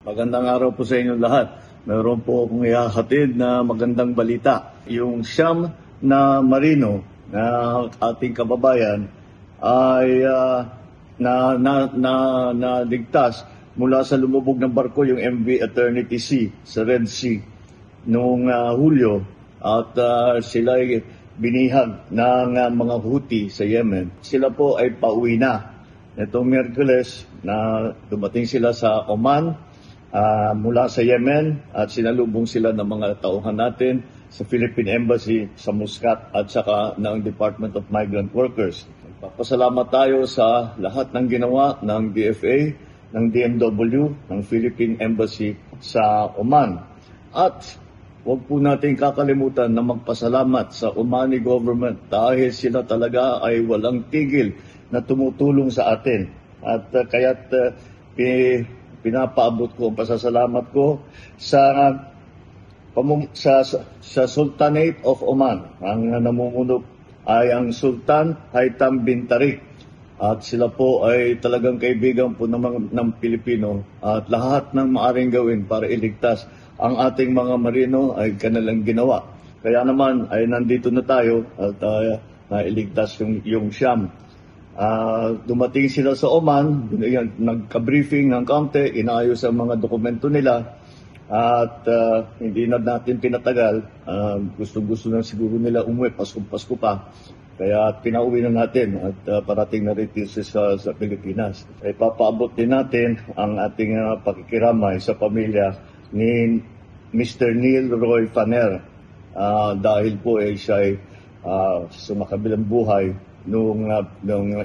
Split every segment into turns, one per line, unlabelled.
Magandang araw po sa inyo lahat. Meron po akong ihahatid na magandang balita. Yung siyam na marino na ating kababayan ay naligtas mula sa lumubog ng barko, yung MV Eternity Sea sa Red Sea noong Hulyo, at sila ay binihag ng mga Houthi sa Yemen. Sila po ay pauwi na. Itong Miyerkules na dumating sila sa Oman mula sa Yemen, at sinalubong sila ng mga tauhan natin sa Philippine Embassy sa Muscat at saka ng Department of Migrant Workers. Nagpapasalamat tayo sa lahat ng ginawa ng DFA, ng DMW, ng Philippine Embassy sa Oman. At huwag po natin kakalimutan na magpasalamat sa Omani government dahil sila talaga ay walang tigil na tumutulong sa atin. At kaya't pinapaabot ko ang pasasalamat ko sa Sultanate of Oman. Ang namumuno ay ang Sultan Haitham bin Tariq. At sila po ay talagang kaibigan po ng Pilipino, at lahat ng maaring gawin para iligtas ang ating mga marino ay kanilang ginawa. Kaya naman ay nandito na tayo at nailigtas yung siyam. Dumating sila sa Oman, nagka-briefing ng kaunti, inaayos ang mga dokumento nila, at hindi na natin pinatagal. Gusto na siguro nila umuwi, Pasko pa. Kaya pinauwi na natin at parating na rito sa Pilipinas. Ay papaabot din natin ang ating pakikiramay sa pamilya ni Mr. Neil Roy Faner, dahil po siya ay sumakabilang buhay nung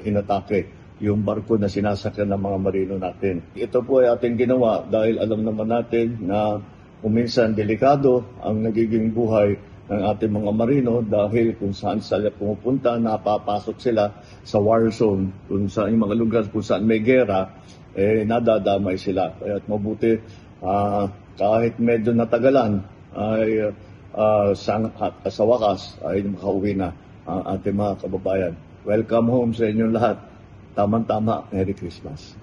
inatake yung barko na sinasakyan ng mga marino natin. Ito po ay ating ginawa dahil alam naman natin na kuminsan delikado ang nagiging buhay ng ating mga marino, dahil kung saan sila pumupunta, napapasok sila sa war zone, kung saan yung mga lugar kung saan may gera, nadadamay sila. Kaya mabuti kahit medyo natagalan ay sa wakas ay makauwi na ang ating mga kababayan. Welcome home sa inyong lahat. Tama-tama, Merry Christmas.